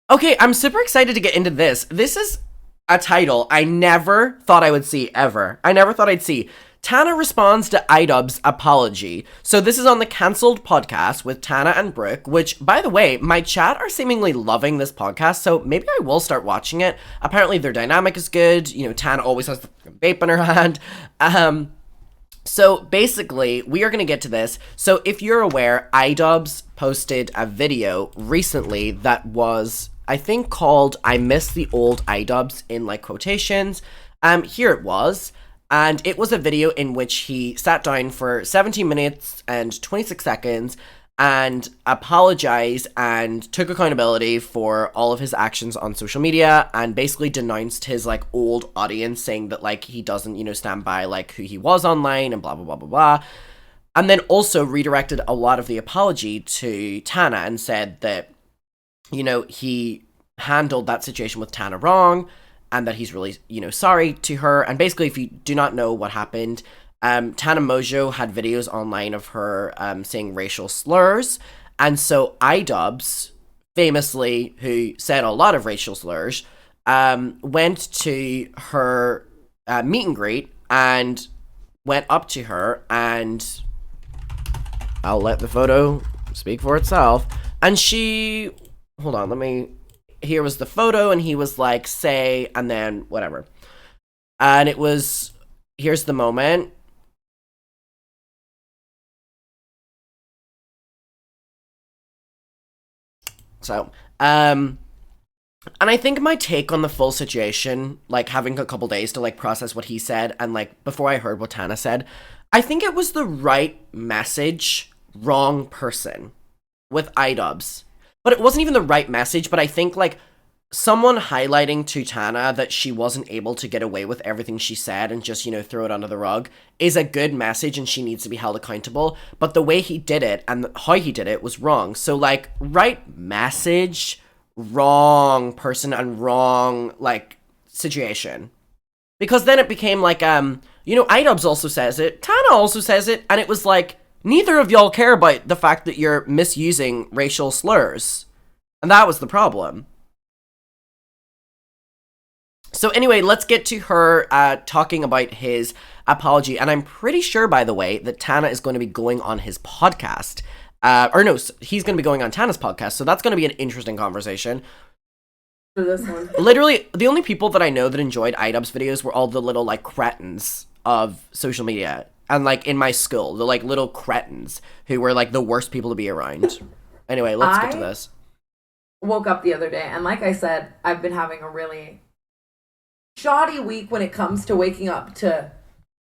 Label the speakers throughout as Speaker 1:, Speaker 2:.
Speaker 1: Okay, I'm super excited to get into this. This is a title I never thought I would see ever. I never thought I'd see. Tana responds to Idubbbz apology. So this is on the cancelled podcast with Tana and Brooke, which, by the way, my chat are seemingly loving this podcast, so maybe I will start watching it. Apparently their dynamic is good. You know, Tana always has the vape in her hand. So basically, we are going to get to this. So if you're aware, Idubbbz posted a video recently that was, I think, called I Miss the Old Idubbbz in like quotations. Here it was. And it was a video in which he sat down for 17 minutes and 26 seconds and apologized and took accountability for all of his actions on social media and basically denounced his like old audience, saying that like he doesn't, stand by like who he was online and blah, blah, blah, blah, blah. And then also redirected a lot of the apology to Tana and said that, he handled that situation with Tana wrong, and that he's really, sorry to her. And basically, if you do not know what happened, Tana Mongeau had videos online of her saying racial slurs. And so Idubbbz, famously, who said a lot of racial slurs, went to her meet and greet and went up to her, and I'll let the photo speak for itself. And she, hold on, here was the photo, and he was like, say, and then whatever. And it was, here's the moment. So, and I think my take on the full situation, like having a couple days to like process what he said, and like before I heard what Tana said, I think it was the right message, wrong person with Idubbbz. But it wasn't even the right message, but I think, like, someone highlighting to Tana that she wasn't able to get away with everything she said and just, throw it under the rug is a good message, and she needs to be held accountable. But the way he did it and how he did it was wrong. So, like, right message, wrong person, and wrong, like, situation. Because then it became like, Idubbbz also says it, Tana also says it, and it was like, neither of y'all care about the fact that you're misusing racial slurs. And that was the problem. So anyway, let's get to her talking about his apology. And I'm pretty sure, by the way, that Tana is going to be going on his podcast. He's going to be going on Tana's podcast. So that's going to be an interesting conversation.
Speaker 2: For this one.
Speaker 1: Literally, the only people that I know that enjoyed Idubbbz videos were all the little, like, cretins of social media. And, like, in my school, the, like, little cretins who were, like, the worst people to be around. Anyway, let's get to this.
Speaker 2: Woke up the other day, and like I said, I've been having a really shoddy week when it comes to waking up to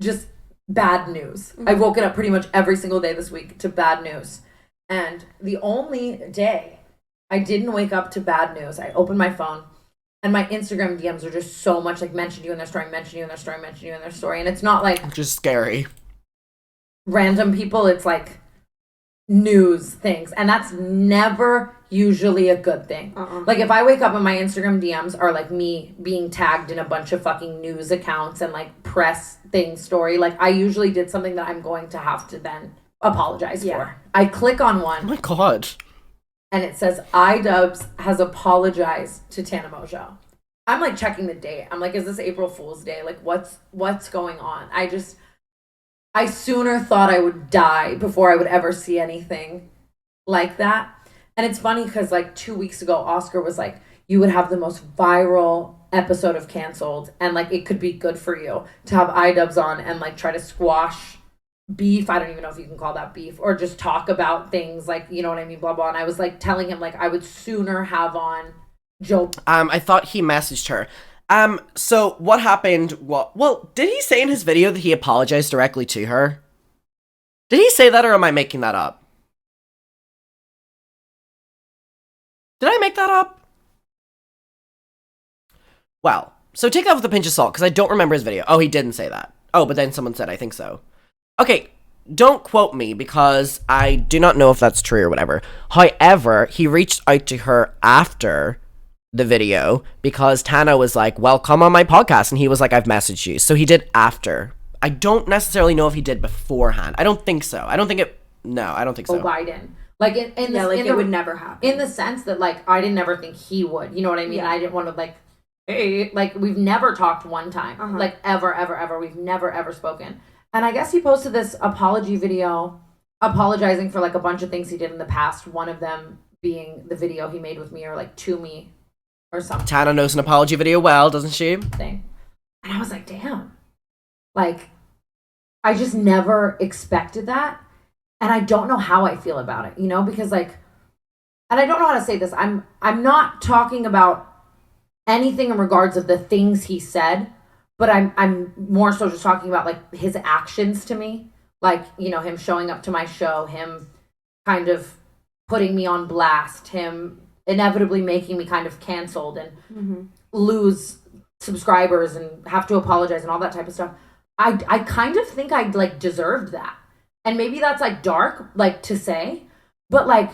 Speaker 2: just bad news. Mm-hmm. I've woken up pretty much every single day this week to bad news. And the only day I didn't wake up to bad news, I opened my phone, and my Instagram DMs are just so much like mention you in their story, mention you in their story, mention you in their story. And it's not like
Speaker 1: just scary
Speaker 2: random people, it's like news things. And that's never usually a good thing. Like if I wake up and my Instagram DMs are like me being tagged in a bunch of fucking news accounts and like press thing story, like I usually did something that I'm going to have to then apologize for. I click on one.
Speaker 1: Oh my god.
Speaker 2: And it says Idubbbz has apologized to Tana Mongeau. I'm like checking the date. I'm like, is this April Fool's Day? Like what's going on? I sooner thought I would die before I would ever see anything like that. And it's funny because like 2 weeks ago, Oscar was like, you would have the most viral episode of Cancelled, and like it could be good for you to have Idubbbz on and like try to squash beef. I don't even know if you can call that beef, or just talk about things like, you know what I mean, blah, blah. And I was like telling him like I would sooner have on Joe.
Speaker 1: I thought he messaged her. So what happened? Well, did he say in his video that he apologized directly to her? Did he say that, or am I making that up? Did I make that up? Well, so take that with a pinch of salt, because I don't remember his video. Oh, he didn't say that. Oh, but then someone said, I think so. Okay, don't quote me, because I do not know if that's true or whatever. However, he reached out to her after the video, because Tana was like, well, come on my podcast, and he was like, I've messaged you. So he did after. I don't necessarily know if he did beforehand. I don't think so. I don't think so.
Speaker 2: Biden Like in the,
Speaker 3: like it would never happen.
Speaker 2: In the sense that like I didn't ever think he would. You know what I mean?
Speaker 3: Yeah.
Speaker 2: I didn't want to like, hey, like we've never talked one time, like ever. We've never ever spoken. And I guess he posted this apology video, apologizing for like a bunch of things he did in the past. One of them being the video he made with me, or like to me, or something.
Speaker 1: Tana knows an apology video well, doesn't she?
Speaker 2: And I was like, damn, like I just never expected that. And I don't know how I feel about it, you know, because like, and I don't know how to say this. I'm not talking about anything in regards of the things he said, but I'm more so just talking about like his actions to me, like, you know, him showing up to my show, him kind of putting me on blast, him inevitably making me kind of canceled and lose subscribers and have to apologize and all that type of stuff. I kind of think I like deserved that. And maybe that's like dark, like to say, but like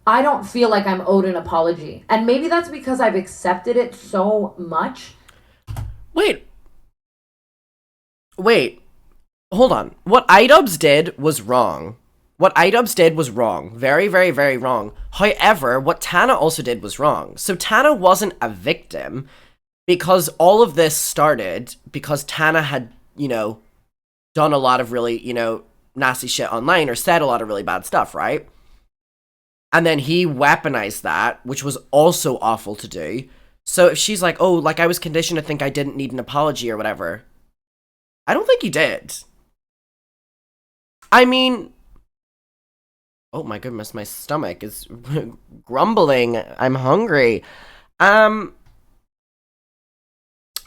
Speaker 2: I don't feel like I'm owed an apology. And maybe that's because I've accepted it so much.
Speaker 1: Wait. Hold on. What Idubbbz did was wrong. Very, very, very wrong. However, what Tana also did was wrong. So Tana wasn't a victim because all of this started because Tana had, you know, done a lot of really, you know, nasty shit online or said a lot of really bad stuff, right? And then he weaponized that, which was also awful to do. So if she's like, oh, like I was conditioned to think I didn't need an apology or whatever, I don't think he did. I mean, oh my goodness, my stomach is grumbling. I'm hungry. I don't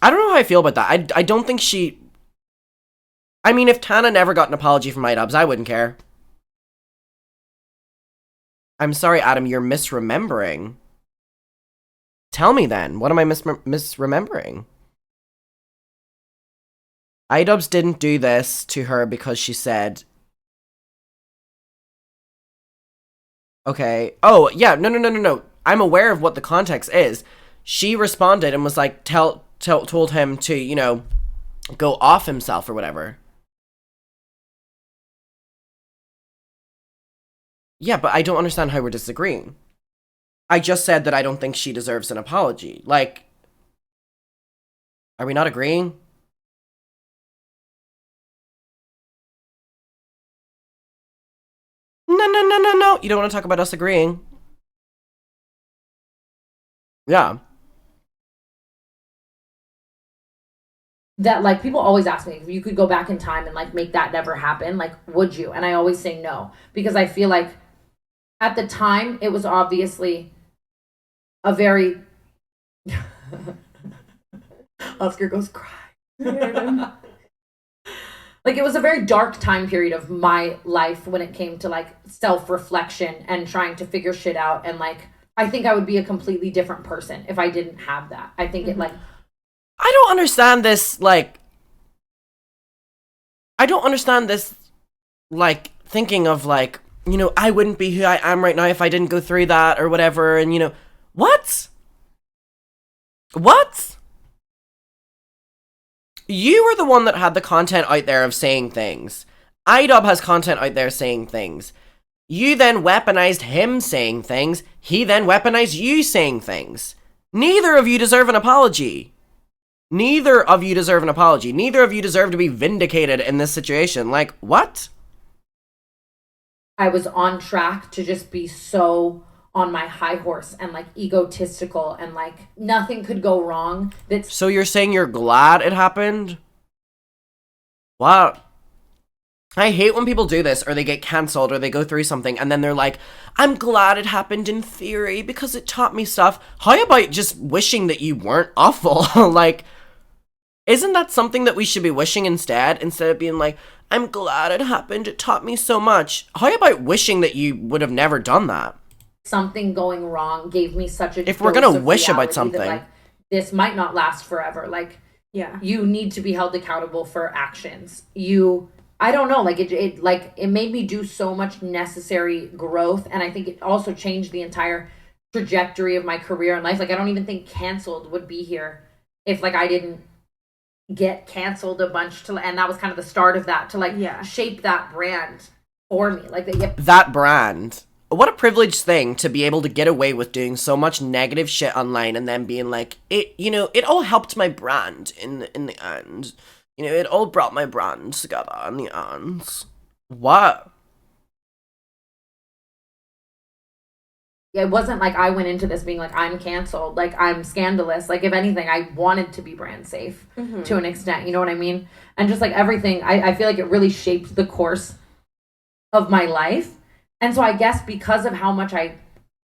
Speaker 1: know how I feel about that. I don't think she... I mean, if Tana never got an apology from Idubbbz, I wouldn't care. I'm sorry, Adam, you're misremembering. Tell me then, what am I misremembering? Idubbbz didn't do this to her because she said... Okay. Oh, yeah, no. I'm aware of what the context is. She responded and was like, told him to, you know, go off himself or whatever. Yeah, but I don't understand how we're disagreeing. I just said that I don't think she deserves an apology. Like, are we not agreeing? No. You don't want to talk about us agreeing. Yeah.
Speaker 2: That like people always ask me if you could go back in time and like make that never happen, like would you? And I always say no, because I feel like at the time it was obviously a very Oscar goes cry. Like it was a very dark time period of my life when it came to like self-reflection and trying to figure shit out. And like I think I would be a completely different person if I didn't have that. I think it like
Speaker 1: I don't understand this, like, thinking of, like, you know, I wouldn't be who I am right now if I didn't go through that or whatever, and, you know, what? You were the one that had the content out there of saying things. Idubbbz has content out there saying things. You then weaponized him saying things. He then weaponized you saying things. Neither of you deserve an apology. Neither of you deserve to be vindicated in this situation. Like, what?
Speaker 2: I was on track to just be so on my high horse and like egotistical and like nothing could go wrong.
Speaker 1: So you're saying you're glad it happened? Wow. I hate when people do this or they get cancelled or they go through something and then they're like, I'm glad it happened in theory because it taught me stuff. How about just wishing that you weren't awful? Like, isn't that something that we should be wishing instead of being like, I'm glad it happened, it taught me so much? How about wishing that you would have never done that?
Speaker 2: Something going wrong gave me such a
Speaker 1: if we're gonna wish about something
Speaker 2: that, like, this might not last forever. Like,
Speaker 3: yeah,
Speaker 2: you need to be held accountable for actions. I don't know, like it made me do so much necessary growth, and I think it also changed the entire trajectory of my career and life. Like I don't even think canceled would be here if like I didn't get canceled a bunch and that was kind of the start of that to like shape that brand for me. Like
Speaker 1: that brand. what a privileged thing to be able to get away with doing so much negative shit online and then being like, it all helped my brand in the end. It all brought my brand together in the end. What?
Speaker 2: It wasn't like I went into this being like, I'm canceled, like I'm scandalous. Like if anything, I wanted to be brand safe to an extent, you know what I mean? And just like everything, I feel like it really shaped the course of my life. And so I guess because of how much I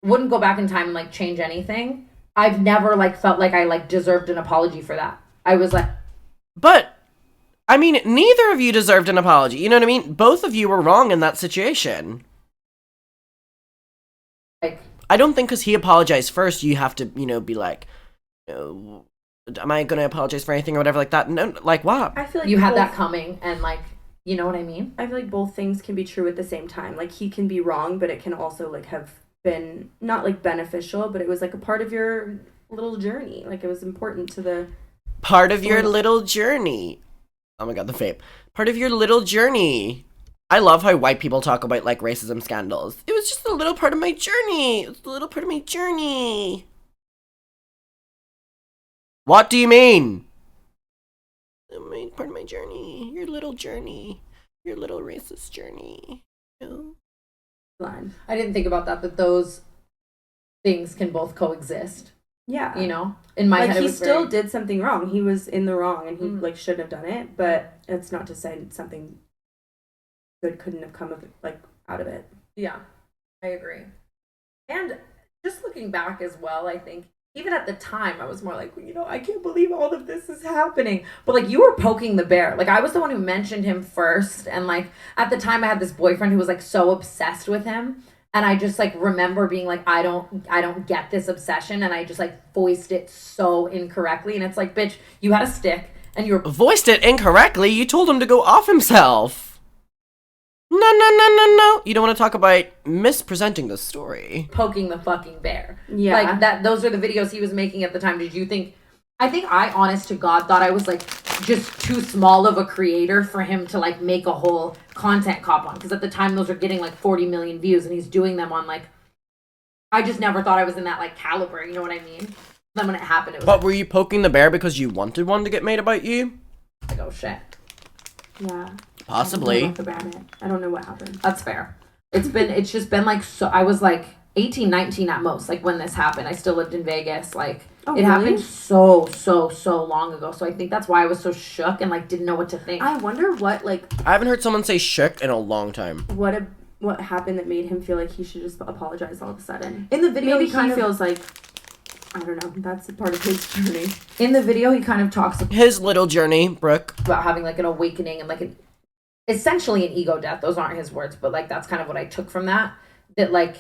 Speaker 2: wouldn't go back in time and like change anything, I've never like felt like I like deserved an apology for that. I was like,
Speaker 1: but I mean, neither of you deserved an apology. You know what I mean? Both of you were wrong in that situation. I don't think because he apologized first, you have to, be like, am I going to apologize for anything or whatever like that? No, like what?
Speaker 3: I feel like
Speaker 2: you had that coming and like, you know what I mean?
Speaker 3: I feel like both things can be true at the same time. Like he can be wrong, but it can also like have been not like beneficial, but it was like a part of your little journey. Like it was important to the
Speaker 1: part of your little journey. Oh my god, the vape. Part of your little journey. I love how white people talk about, like, racism scandals. It was just a little part of my journey. It was a little part of my journey. What do you mean? Part of my journey. Your little journey. Your little racist journey.
Speaker 2: I didn't think about that those things can both coexist.
Speaker 3: Yeah.
Speaker 2: In my head,
Speaker 3: he still did something wrong. He was in the wrong and he, like, shouldn't have done it. But it's not to say something good couldn't have come out of it.
Speaker 2: Yeah, I agree. And just looking back as well, I think even at the time I was more like, I can't believe all of this is happening. But like you were poking the bear. Like I was the one who mentioned him first, and like at the time I had this boyfriend who was like so obsessed with him, and I just like remember being like, I don't get this obsession, and I just like voiced it so incorrectly, and it's like, bitch, you had a stick and you were
Speaker 1: voiced it incorrectly. You told him to go off himself. No. You don't want to talk about mispresenting the story.
Speaker 2: Poking the fucking bear.
Speaker 3: Yeah.
Speaker 2: Like that, those are the videos he was making at the time. Did you think, I think I, honest to God, thought I was like just too small of a creator for him to like make a whole content cop on. Because at the time those were getting like 40 million views and he's doing them on like, I just never thought I was in that like caliber. You know what I mean? Then when it happened, it was
Speaker 1: But
Speaker 2: like,
Speaker 1: were you poking the bear because you wanted one to get made about you?
Speaker 2: like, oh shit.
Speaker 3: Yeah.
Speaker 1: Possibly.
Speaker 3: I don't know what happened.
Speaker 2: That's fair. It's just been like, so I was like 18, 19 at most, like when this happened. I still lived in Vegas. Like it happened so long ago. So I think that's why I was so shook and like didn't know what to think.
Speaker 3: I wonder what like
Speaker 1: I haven't heard someone say shook in a long time.
Speaker 3: What happened that made him feel like he should just apologize all of a sudden. In the video, he feels like, I don't know, that's a part of his journey.
Speaker 2: In the video, he kind of talks about
Speaker 1: his little journey, Brooke,
Speaker 2: about having like an awakening and like essentially an ego death. Those aren't his words, but like that's kind of what I took from that. That like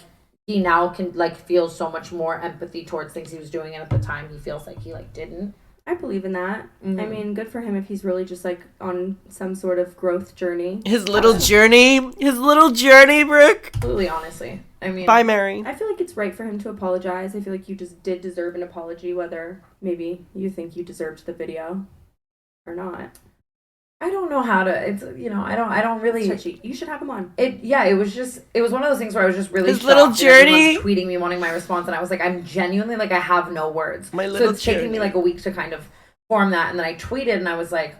Speaker 2: he now can like feel so much more empathy towards things he was doing, and at the time he feels like he like didn't.
Speaker 3: I believe in that. I mean, good for him if he's really just like on some sort of growth journey.
Speaker 1: His little journey, Brooke.
Speaker 2: Absolutely, honestly. I mean,
Speaker 1: bye, Mary.
Speaker 3: I feel like it's right for him to apologize. I feel like you just did deserve an apology, whether maybe you think you deserved the video or not.
Speaker 2: I don't know how to. It's I don't really.
Speaker 3: Touchy. You should have him on.
Speaker 2: It was one of those things where I was just really
Speaker 1: his
Speaker 2: shocked
Speaker 1: little
Speaker 2: and
Speaker 1: journey.
Speaker 2: everyone's tweeting me wanting my response, and I was like, I'm genuinely like I have no words.
Speaker 1: My little
Speaker 2: so it's taking me like a week to kind of form that, and then I tweeted and I was like,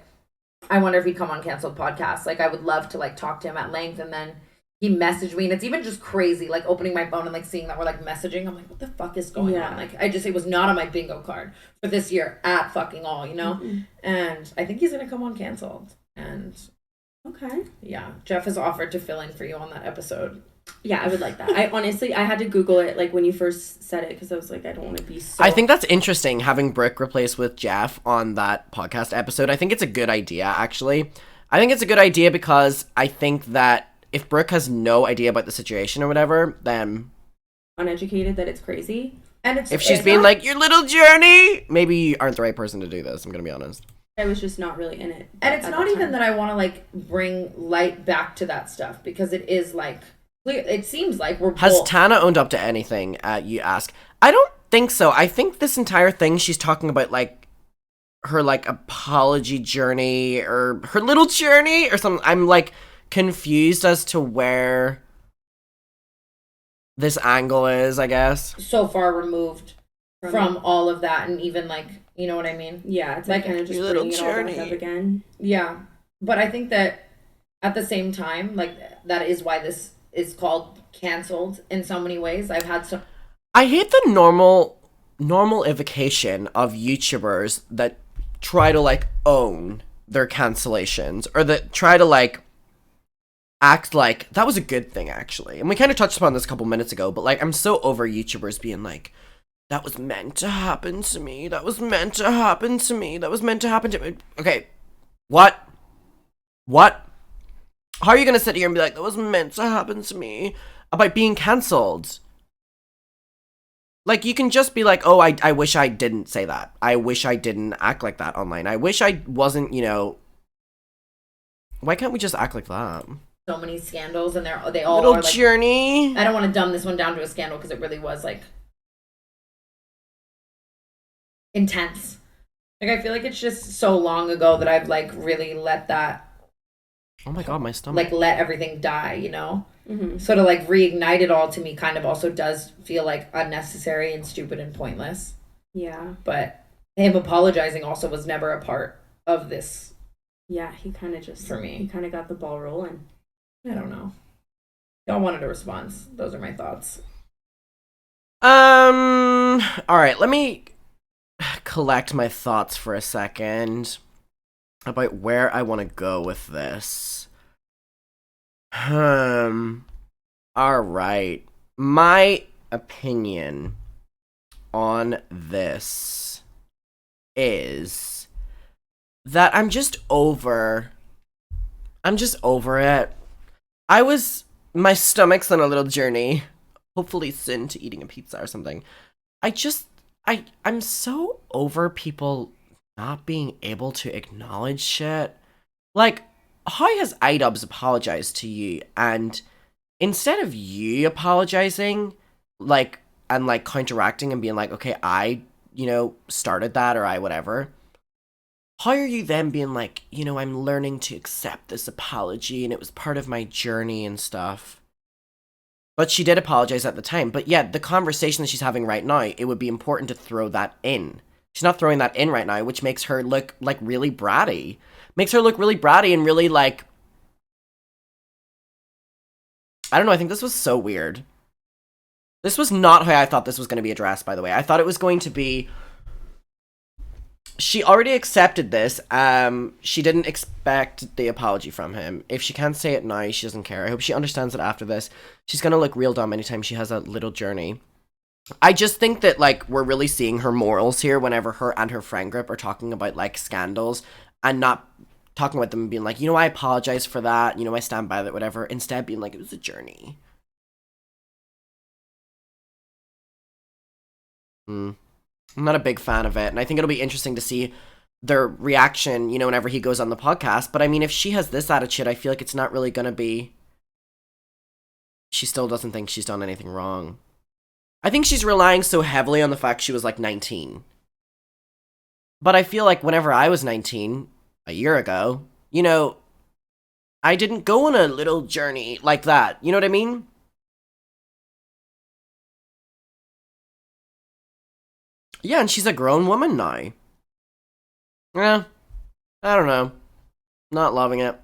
Speaker 2: I wonder if he'd come on Canceled Podcast. Like I would love to like talk to him at length, and then he messaged me, and it's even just crazy like opening my phone and like seeing that we're like messaging. I'm like, what the fuck is going on? Like it was not on my bingo card for this year at fucking all, and I think he's gonna come on Canceled. And
Speaker 3: okay,
Speaker 2: yeah, Jeff has offered to fill in for you on that episode.
Speaker 3: Yeah, I would like that. I honestly, I had to Google it like when you first said it because I was like, I don't want to be so.
Speaker 1: I think that's interesting having Brooke replaced with Jeff on that podcast episode. I think it's a good idea, actually. I think it's a good idea because I think that if Brooke has no idea about the situation or whatever, then
Speaker 3: uneducated that it's crazy.
Speaker 2: And
Speaker 1: if she's being like your little journey, maybe you aren't the right person to do this. I'm gonna be honest.
Speaker 3: I was just not really in it.
Speaker 2: And it's not even that I want to like bring light back to that stuff because it is like clear. It seems like we're
Speaker 1: Has
Speaker 2: both.
Speaker 1: Tana owned up to anything? You ask. I don't think so. I think this entire thing she's talking about like her like apology journey or her little journey or something. I'm like confused as to where this angle is, I guess.
Speaker 2: so far removed from all of that, and even like, you know what I mean?
Speaker 3: Yeah, it's
Speaker 2: Like,
Speaker 3: kind of just
Speaker 1: your little
Speaker 3: bringing it all back
Speaker 1: journey.
Speaker 3: up again.
Speaker 2: Yeah, but I think that at the same time, like that is why this is called canceled in so many ways. I've had some.
Speaker 1: I hate the normalification of YouTubers that try to like own their cancellations, or that try to like act like that was a good thing, actually. And we kind of touched upon this a couple minutes ago, but like I'm so over YouTubers being like, that was meant to happen to me. That was meant to happen to me. That was meant to happen to me. Okay, what? What? How are you gonna sit here and be like, that was meant to happen to me about being cancelled? Like, you can just be like, oh, I wish I didn't say that. I wish I didn't act like that online. I wish I wasn't, you know... Why can't we just act like that?
Speaker 2: So many scandals, and they all
Speaker 1: Little
Speaker 2: are like.
Speaker 1: journey.
Speaker 2: I don't want to dumb this one down to a scandal because it really was like intense. Like I feel like it's just so long ago that I've like really let that
Speaker 1: Oh my god, my stomach.
Speaker 2: like let everything die, you know?
Speaker 3: Mm-hmm.
Speaker 2: So to like reignite it all to me kind of also does feel like unnecessary and stupid and pointless.
Speaker 3: Yeah.
Speaker 2: But him apologizing also was never a part of this.
Speaker 3: Yeah, he kind of just,
Speaker 2: For me.
Speaker 3: he kind of got the ball rolling.
Speaker 2: I don't know. Y'all wanted a response. Those are my thoughts.
Speaker 1: Alright, let me collect my thoughts for a second about where I want to go with this. Alright. My opinion on this is that I'm just over it. My stomach's on a little journey, hopefully soon, to eating a pizza or something. I'm so over people not being able to acknowledge shit. Like, how has Idubbbz apologized to you, and instead of you apologizing, like, and like counteracting and being like, okay, I, started that, or I whatever, how are you then being like, I'm learning to accept this apology and it was part of my journey and stuff? But she did apologize at the time. But yeah, the conversation that she's having right now, it would be important to throw that in. She's not throwing that in right now, which makes her look like really bratty. Makes her look really bratty and really like... I don't know, I think this was so weird. This was not how I thought this was going to be addressed, by the way. I thought it was going to be... She already accepted this. She didn't expect the apology from him. If she can't say it now, she doesn't care. I hope she understands that after this. She's gonna look real dumb anytime she has a little journey. I just think that, like, we're really seeing her morals here whenever her and her friend group are talking about, like, scandals and not talking about them and being like, I apologize for that, I stand by that, whatever. Instead being like, it was a journey. I'm not a big fan of it, and I think it'll be interesting to see their reaction, whenever he goes on the podcast. But I mean, if she has this attitude, I feel like it's not really gonna be... She still doesn't think she's done anything wrong. I think she's relying so heavily on the fact she was, like, 19. But I feel like whenever I was 19, a year ago, I didn't go on a little journey like that. You know what I mean? Yeah, and she's a grown woman now. Yeah, I don't know. Not loving it.